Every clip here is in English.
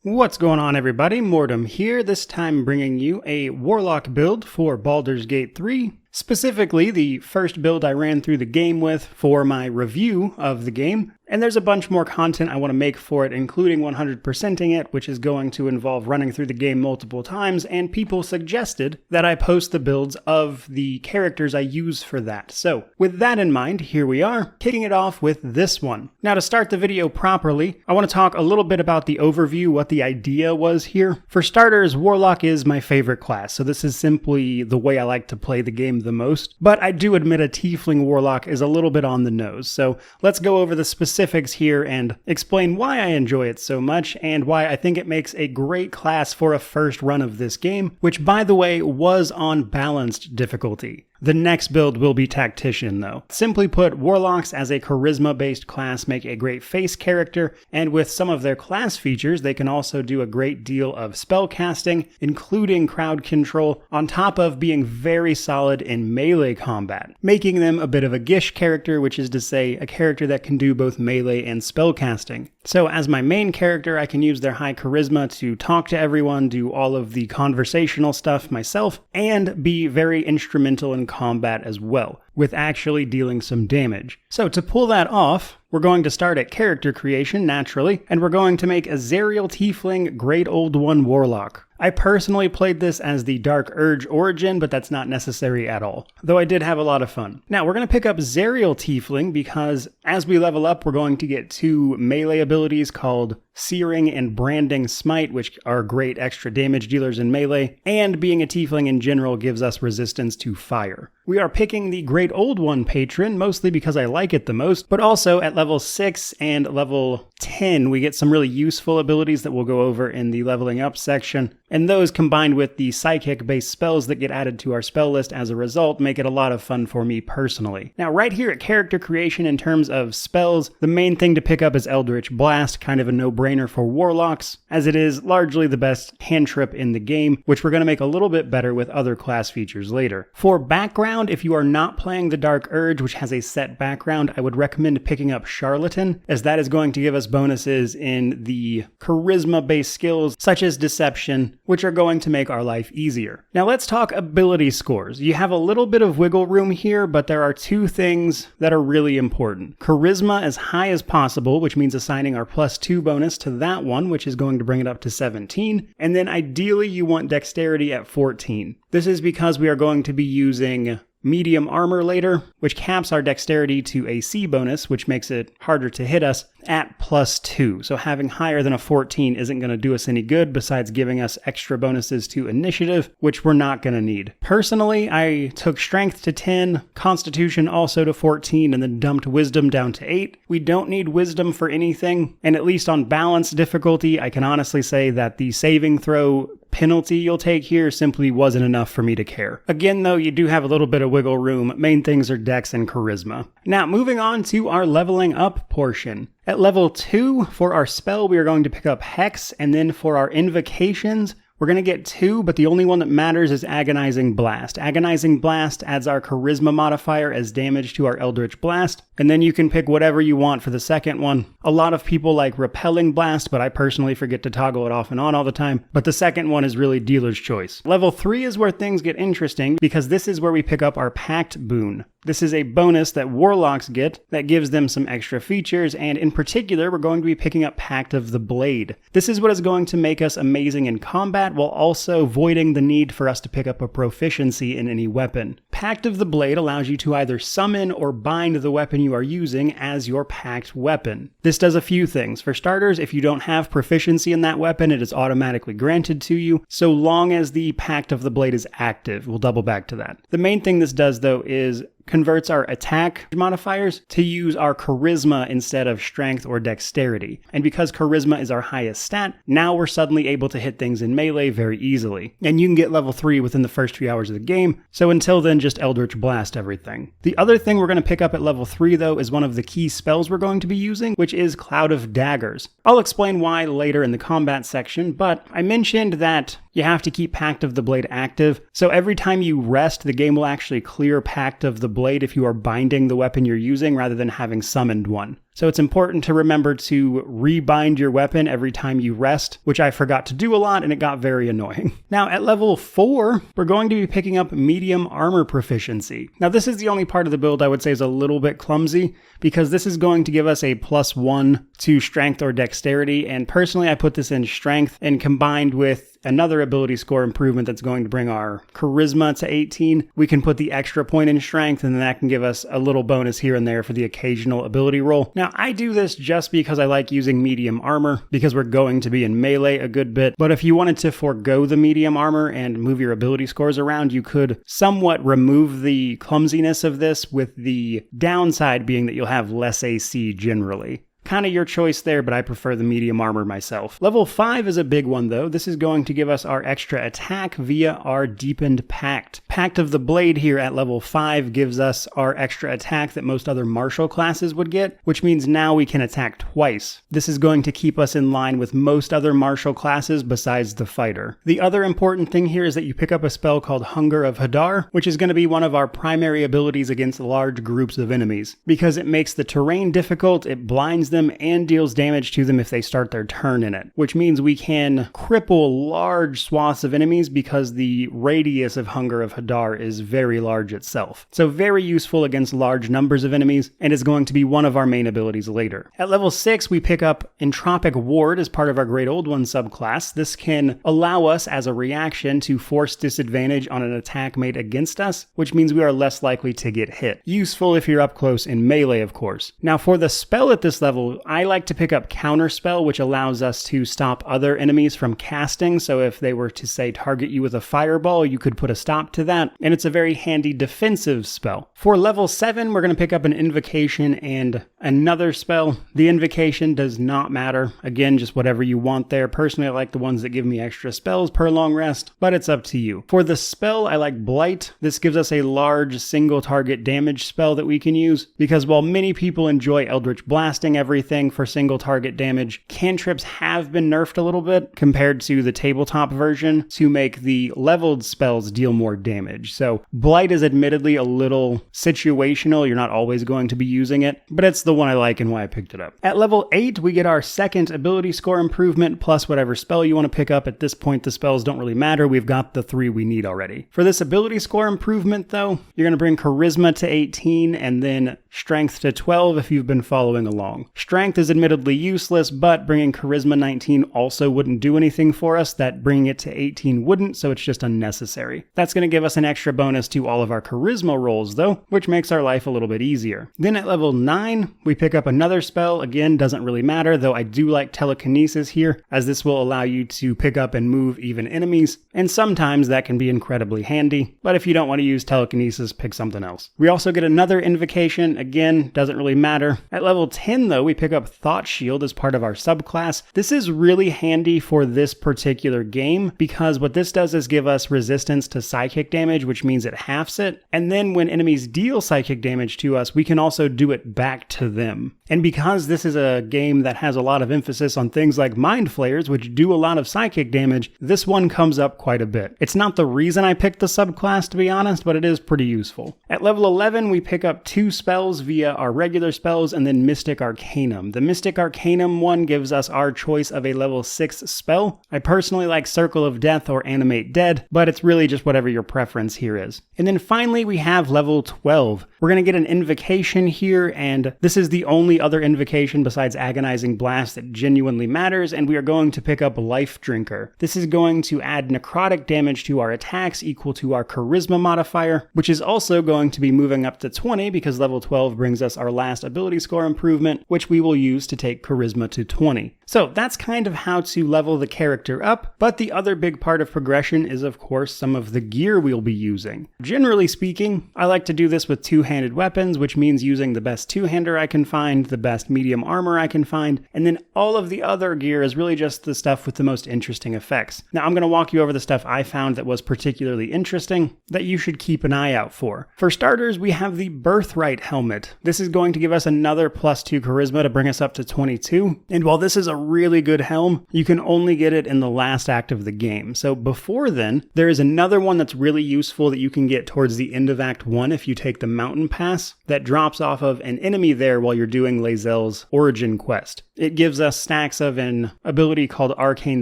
What's going on, everybody? Mortem here, this time bringing you a Warlock build for Baldur's Gate 3. Specifically, the first build I ran through the game with for my review of the game. And there's a bunch more content I want to make for it, including 100%ing it, which is going to involve running through the game multiple times, and people suggested that I post the builds of the characters I use for that. So, with that in mind, here we are, kicking it off with this one. Now, to start the video properly, I want to talk a little bit about the overview, what the idea was here. For starters, Warlock is my favorite class, so this is simply the way I like to play the game the most. But I do admit a Tiefling Warlock is a little bit on the nose, so let's go over the specifics here and explain why I enjoy it so much and why I think it makes a great class for a first run of this game, which by the way was on balanced difficulty. The next build will be Tactician though. Simply put, Warlocks as a charisma-based class make a great face character, and with some of their class features, they can also do a great deal of spell casting, including crowd control, on top of being very solid in melee combat, making them a bit of a Gish character, which is to say, a character that can do both melee and spell casting. So as my main character, I can use their high charisma to talk to everyone, do all of the conversational stuff myself, and be very instrumental in combat as well, with actually dealing some damage. So to pull that off, we're going to start at character creation naturally, and we're going to make a Zerial Tiefling Great Old One Warlock. I personally played this as the Dark Urge origin, but that's not necessary at all, though I did have a lot of fun. Now, we're going to pick up Zerial Tiefling because as we level up, we're going to get two melee abilities called Searing and Branding Smite, which are great extra damage dealers in melee, and being a Tiefling in general gives us resistance to fire. We are picking the Great Old One patron, mostly because I like it the most, but also at level 6 and level 10, we get some really useful abilities that we'll go over in the leveling up section, and those combined with the psychic-based spells that get added to our spell list as a result make it a lot of fun for me personally. Now, right here at character creation in terms of spells, the main thing to pick up is Eldritch Blast, kind of a no-brainer for Warlocks, as it is largely the best cantrip in the game, which we're going to make a little bit better with other class features later. For background, if you are not playing the Dark Urge, which has a set background, I would recommend picking up Charlatan, as that is going to give us bonuses in the charisma-based skills, such as Deception, which are going to make our life easier. Now let's talk ability scores. You have a little bit of wiggle room here, but there are two things that are really important. Charisma as high as possible, which means assigning our +2 bonus to that one, which is going to bring it up to 17, and then ideally you want Dexterity at 14. This is because we are going to be using medium armor later, which caps our dexterity to a C bonus, which makes it harder to hit us, at +2. So having higher than a 14 isn't going to do us any good besides giving us extra bonuses to initiative, which we're not going to need. Personally, I took strength to 10, constitution also to 14, and then dumped wisdom down to 8. We don't need wisdom for anything, and at least on balanced difficulty, I can honestly say that the saving throw penalty you'll take here simply wasn't enough for me to care. Again though, you do have a little bit of wiggle room. Main things are dex and charisma. Now moving on to our leveling up portion. At level 2, for our spell, we are going to pick up Hex, and then for our invocations, we're going to get 2, but the only one that matters is Agonizing Blast. Agonizing Blast adds our Charisma modifier as damage to our Eldritch Blast, and then you can pick whatever you want for the second one. A lot of people like Repelling Blast, but I personally forget to toggle it off and on all the time, but the second one is really dealer's choice. Level 3 is where things get interesting, because this is where we pick up our Pact boon. This is a bonus that Warlocks get that gives them some extra features, and in particular, we're going to be picking up Pact of the Blade. This is what is going to make us amazing in combat, while also voiding the need for us to pick up a proficiency in any weapon. Pact of the Blade allows you to either summon or bind the weapon you are using as your Pact weapon. This does a few things. For starters, if you don't have proficiency in that weapon, it is automatically granted to you, so long as the Pact of the Blade is active. We'll double back to that. The main thing this does, though, is converts our attack modifiers to use our charisma instead of strength or dexterity. And because charisma is our highest stat, now we're suddenly able to hit things in melee very easily. And you can get level 3 within the first few hours of the game, so until then just Eldritch Blast everything. The other thing we're going to pick up at level 3 though is one of the key spells we're going to be using, which is Cloud of Daggers. I'll explain why later in the combat section, but I mentioned that you have to keep Pact of the Blade active, so every time you rest, the game will actually clear Pact of the Blade if you are binding the weapon you're using rather than having summoned one. So it's important to remember to rebind your weapon every time you rest, which I forgot to do a lot and it got very annoying. Now at level 4, we're going to be picking up medium armor proficiency. Now this is the only part of the build I would say is a little bit clumsy, because this is going to give us a +1 to strength or dexterity, and personally I put this in strength, and combined with another ability score improvement that's going to bring our charisma to 18, we can put the extra point in strength, and then that can give us a little bonus here and there for the occasional ability roll. Now, I do this just because I like using medium armor, because we're going to be in melee a good bit, but if you wanted to forego the medium armor and move your ability scores around, you could somewhat remove the clumsiness of this, with the downside being that you'll have less AC generally. Kind of your choice there, but I prefer the medium armor myself. Level 5 is a big one though. This is going to give us our extra attack via our Deepened Pact. Pact of the Blade here at level 5 gives us our extra attack that most other martial classes would get, which means now we can attack twice. This is going to keep us in line with most other martial classes besides the fighter. The other important thing here is that you pick up a spell called Hunger of Hadar, which is going to be one of our primary abilities against large groups of enemies. Because it makes the terrain difficult, it blinds them and deals damage to them if they start their turn in it, which means we can cripple large swaths of enemies because the radius of Hunger of Hadar is very large itself. So very useful against large numbers of enemies, and is going to be one of our main abilities later. At level 6, we pick up Entropic Ward as part of our Great Old One subclass. This can allow us as a reaction to force disadvantage on an attack made against us, which means we are less likely to get hit. Useful if you're up close in melee, of course. Now for the spell at this level, I like to pick up Counterspell, which allows us to stop other enemies from casting. So if they were to, say, target you with a fireball, you could put a stop to that, and it's a very handy defensive spell. For level 7, we're going to pick up an Invocation and another spell. The Invocation does not matter. Again, just whatever you want there. Personally, I like the ones that give me extra spells per long rest, but it's up to you. For the spell, I like Blight. This gives us a large single target damage spell that we can use, because while many people enjoy Eldritch Blasting everything for single target damage, cantrips have been nerfed a little bit compared to the tabletop version to make the leveled spells deal more damage. So Blight is admittedly a little situational. You're not always going to be using it, but it's the one I like and why I picked it up. At level 8, we get our second ability score improvement plus whatever spell you want to pick up. At this point, the spells don't really matter. We've got the 3 we need already. For this ability score improvement though, you're going to bring charisma to 18 and then strength to 12 if you've been following along. Strength is admittedly useless, but bringing charisma 19 also wouldn't do anything for us. That bringing it to 18 wouldn't, so it's just unnecessary. That's going to give us an extra bonus to all of our charisma rolls though, which makes our life a little bit easier. Then at level 9, we pick up another spell. Again, doesn't really matter, though I do like Telekinesis here, as this will allow you to pick up and move even enemies, and sometimes that can be incredibly handy, but if you don't want to use Telekinesis, pick something else. We also get another Invocation. Again, doesn't really matter. At level 10 though, we pick up Thought Shield as part of our subclass. This is really handy for this particular game, because what this does is give us resistance to psychic damage, which means it halves it, and then when enemies deal psychic damage to us, we can also do it back to them. And because this is a game that has a lot of emphasis on things like Mind Flayers, which do a lot of psychic damage, this one comes up quite a bit. It's not the reason I picked the subclass, to be honest, but it is pretty useful. At level 11, we pick up 2 spells via our regular spells and then Mystic Arcanum. The Mystic Arcanum one gives us our choice of a level 6 spell. I personally like Circle of Death or Animate Dead, but it's really just whatever your preference here is. And then finally, we have level 12. We're going to get an Invocation here, and this is the only other invocation besides Agonizing Blast that genuinely matters, and we are going to pick up Life Drinker. This is going to add necrotic damage to our attacks equal to our charisma modifier, which is also going to be moving up to 20 because level 12 brings us our last ability score improvement, which we will use to take charisma to 20. So that's kind of how to level the character up, but the other big part of progression is of course some of the gear we'll be using. Generally speaking, I like to do this with two-handed weapons, which means using the best two-hander I can find, the best medium armor I can find, and then all of the other gear is really just the stuff with the most interesting effects. Now I'm going to walk you over the stuff I found that was particularly interesting that you should keep an eye out for. For starters, we have the Birthright helmet. This is going to give us another +2 charisma to bring us up to 22, and while this is a a really good helm. You can only get it in the last act of the game. So before then, there is another one that's really useful that you can get towards the end of Act 1 if you take the Mountain Pass that drops off of an enemy there while you're doing Lae'zel's origin quest. It gives us stacks of an ability called Arcane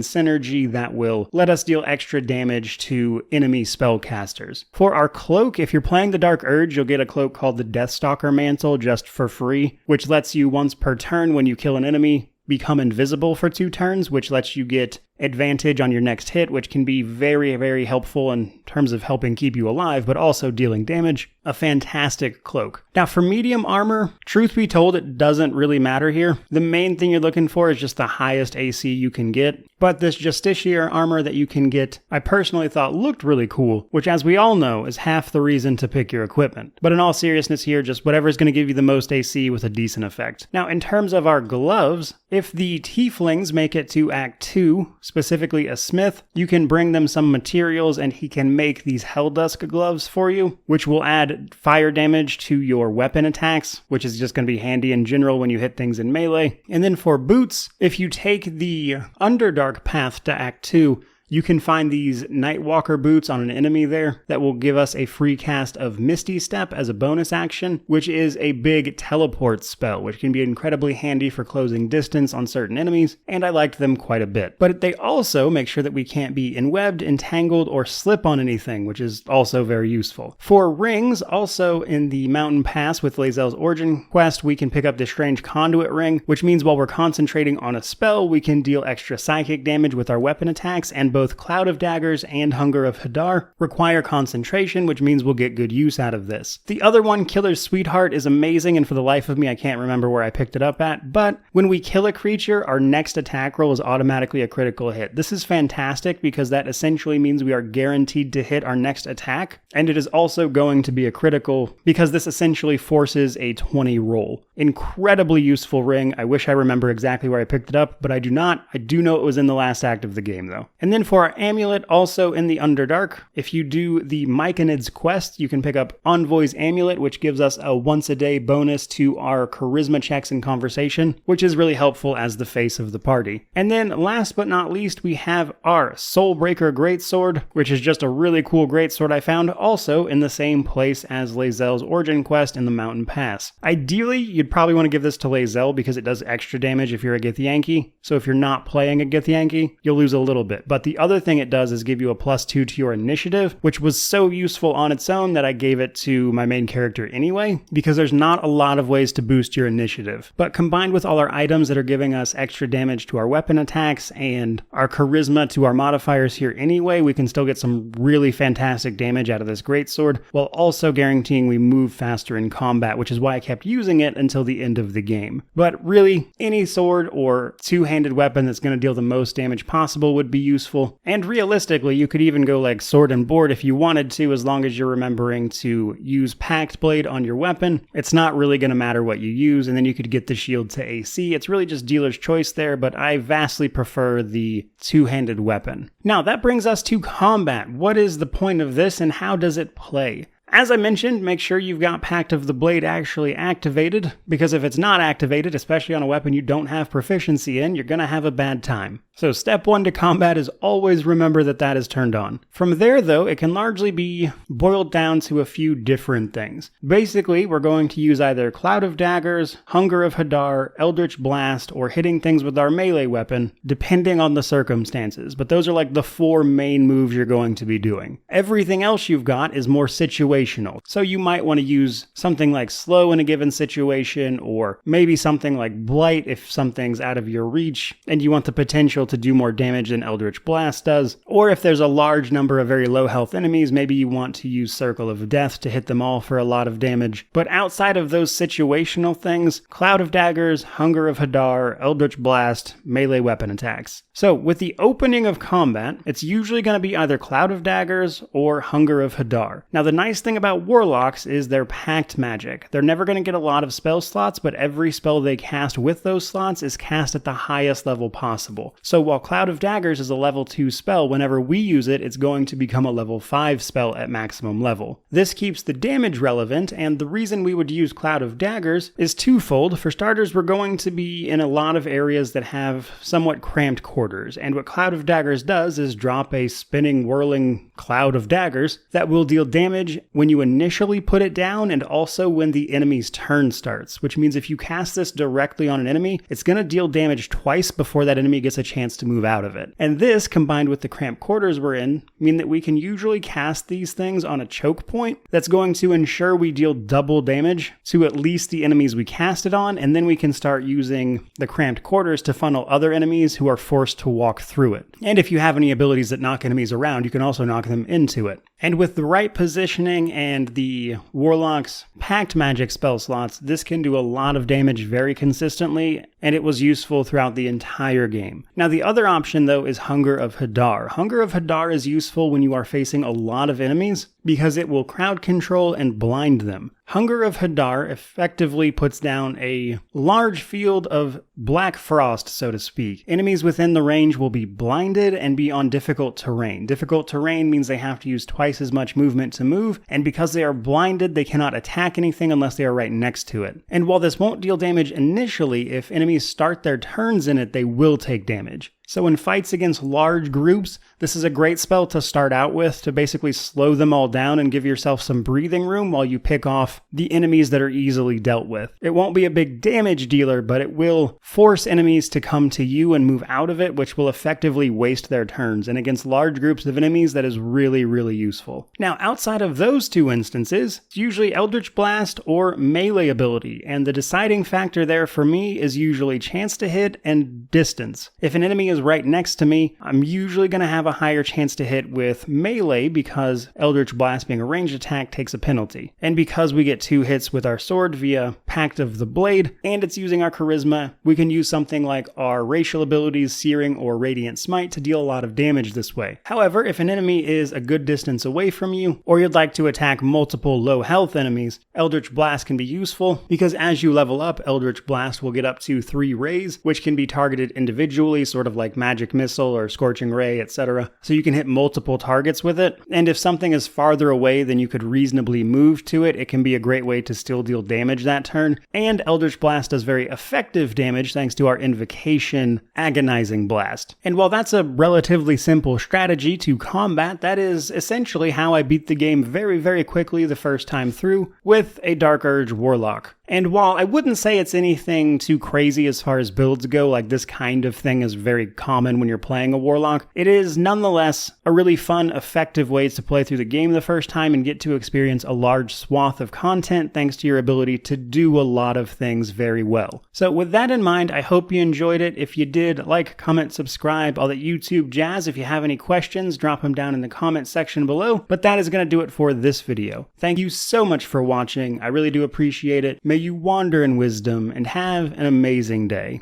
Synergy that will let us deal extra damage to enemy spellcasters. For our cloak, if you're playing the Dark Urge, you'll get a cloak called the Deathstalker Mantle just for free, which lets you once per turn when you kill an enemy become invisible for 2 turns, which lets you get advantage on your next hit, which can be very, very helpful in terms of helping keep you alive, but also dealing damage. A fantastic cloak. Now for medium armor, truth be told, it doesn't really matter here. The main thing you're looking for is just the highest AC you can get, but this Justiciar armor that you can get, I personally thought looked really cool, which as we all know is half the reason to pick your equipment. But in all seriousness here, just whatever's going to give you the most AC with a decent effect. Now in terms of our gloves, if the tieflings make it to Act 2, specifically a smith, you can bring them some materials and he can make these Helldusk gloves for you, which will add fire damage to your weapon attacks, which is just going to be handy in general when you hit things in melee. And then for boots, if you take the Underdark path to Act 2, you can find these Nightwalker boots on an enemy there that will give us a free cast of Misty Step as a bonus action, which is a big teleport spell, which can be incredibly handy for closing distance on certain enemies, and I liked them quite a bit. But they also make sure that we can't be enwebbed, entangled, or slip on anything, which is also very useful. For rings, also in the Mountain Pass with Lae'zel's Origin quest, we can pick up the Strange Conduit ring, which means while we're concentrating on a spell, we can deal extra psychic damage with our weapon attacks, and both Cloud of Daggers and Hunger of Hadar require concentration, which means we'll get good use out of this. The other one, Killer's Sweetheart, is amazing, and for the life of me, I can't remember where I picked it up at, but when we kill a creature, our next attack roll is automatically a critical hit. This is fantastic because that essentially means we are guaranteed to hit our next attack, and it is also going to be a critical because this essentially forces a 20 roll. Incredibly useful ring. I wish I remember exactly where I picked it up, but I do not. I do know it was in the last act of the game, though. And then for our amulet, also in the Underdark, if you do the Myconid's quest, you can pick up Envoy's Amulet, which gives us a once-a-day bonus to our charisma checks and conversation, which is really helpful as the face of the party. And then last but not least, we have our Soulbreaker Greatsword, which is just a really cool greatsword I found, also in the same place as Lae'zel's Origin quest in the Mountain Pass. Ideally, you'd probably want to give this to Lae'zel because it does extra damage if you're a Githyanki, so if you're not playing a Githyanki, you'll lose a little bit. But the other thing it does is give you a +2 to your initiative, which was so useful on its own that I gave it to my main character anyway, because there's not a lot of ways to boost your initiative. But combined with all our items that are giving us extra damage to our weapon attacks and our charisma to our modifiers here anyway, we can still get some really fantastic damage out of this greatsword, while also guaranteeing we move faster in combat, which is why I kept using it until the end of the game. But really, any sword or two-handed weapon that's going to deal the most damage possible would be useful. And realistically, you could even go like sword and board if you wanted to, as long as you're remembering to use Pact Blade on your weapon. It's not really going to matter what you use, and then you could get the shield to AC. It's really just dealer's choice there, but I vastly prefer the two-handed weapon. Now, that brings us to combat. What is the point of this, and how does it play? As I mentioned, make sure you've got Pact of the Blade actually activated, because if it's not activated, especially on a weapon you don't have proficiency in, you're going to have a bad time. So step 1 to combat is always remember that that is turned on. From there, though, it can largely be boiled down to a few different things. Basically, we're going to use either Cloud of Daggers, Hunger of Hadar, Eldritch Blast, or hitting things with our melee weapon, depending on the circumstances. But those are like the 4 main moves you're going to be doing. Everything else you've got is more situational. So you might want to use something like Slow in a given situation, or maybe something like Blight if something's out of your reach, and you want the potential to do more damage than Eldritch Blast does. Or if there's a large number of very low health enemies, maybe you want to use Circle of Death to hit them all for a lot of damage. But outside of those situational things, Cloud of Daggers, Hunger of Hadar, Eldritch Blast, melee weapon attacks. So with the opening of combat, it's usually going to be either Cloud of Daggers or Hunger of Hadar. Now the nice thing about Warlocks is their packed magic. They're never going to get a lot of spell slots, but every spell they cast with those slots is cast at the highest level possible. So while Cloud of Daggers is a level 2 spell, whenever we use it, it's going to become a level 5 spell at maximum level. This keeps the damage relevant, and the reason we would use Cloud of Daggers is twofold. For starters, we're going to be in a lot of areas that have somewhat cramped quarters, and what Cloud of Daggers does is drop a spinning, whirling cloud of daggers that will deal damage when you initially put it down and also when the enemy's turn starts, which means if you cast this directly on an enemy, it's going to deal damage twice before that enemy gets a chance to move out of it. And this, combined with the cramped quarters we're in, mean that we can usually cast these things on a choke point that's going to ensure we deal double damage to at least the enemies we cast it on, and then we can start using the cramped quarters to funnel other enemies who are forced to walk through it. And if you have any abilities that knock enemies around, you can also knock them into it. And with the right positioning and the Warlock's packed magic spell slots, this can do a lot of damage very consistently, and it was useful throughout the entire game. Now the other option though is Hunger of Hadar. Hunger of Hadar is useful when you are facing a lot of enemies because it will crowd control and blind them. Hunger of Hadar effectively puts down a large field of black frost, so to speak. Enemies within the range will be blinded and be on difficult terrain. Difficult terrain means they have to use twice as much movement to move, and because they are blinded, they cannot attack anything unless they are right next to it. And while this won't deal damage initially, if enemies start their turns in it, they will take damage. So in fights against large groups, this is a great spell to start out with to basically slow them all down and give yourself some breathing room while you pick off the enemies that are easily dealt with. It won't be a big damage dealer, but it will force enemies to come to you and move out of it, which will effectively waste their turns. And against large groups of enemies, that is really, really useful. Now, outside of those two instances, it's usually Eldritch Blast or melee ability, and the deciding factor there for me is usually chance to hit and distance. If an enemy is right next to me, I'm usually going to have a higher chance to hit with melee because Eldritch Blast being a ranged attack takes a penalty. And because we get 2 hits with our sword via Pact of the Blade, and it's using our charisma, we can use something like our racial abilities, Searing or Radiant Smite, to deal a lot of damage this way. However, if an enemy is a good distance away from you, or you'd like to attack multiple low health enemies, Eldritch Blast can be useful because as you level up, Eldritch Blast will get up to 3 rays, which can be targeted individually, sort of like Magic Missile or Scorching Ray, etc. So you can hit multiple targets with it, and if something is farther away than you could reasonably move to it, it can be a great way to still deal damage that turn. And Eldritch Blast does very effective damage thanks to our Invocation Agonizing Blast. And while that's a relatively simple strategy to combat, that is essentially how I beat the game very, very quickly the first time through with a Dark Urge Warlock. And while I wouldn't say it's anything too crazy as far as builds go, like this kind of thing is very common when you're playing a Warlock, it is nonetheless a really fun, effective way to play through the game the first time and get to experience a large swath of content thanks to your ability to do a lot of things very well. So with that in mind, I hope you enjoyed it. If you did, like, comment, subscribe, all that YouTube jazz. If you have any questions, drop them down in the comment section below. But that is going to do it for this video. Thank you so much for watching. I really do appreciate it. May you wander in wisdom and have an amazing day.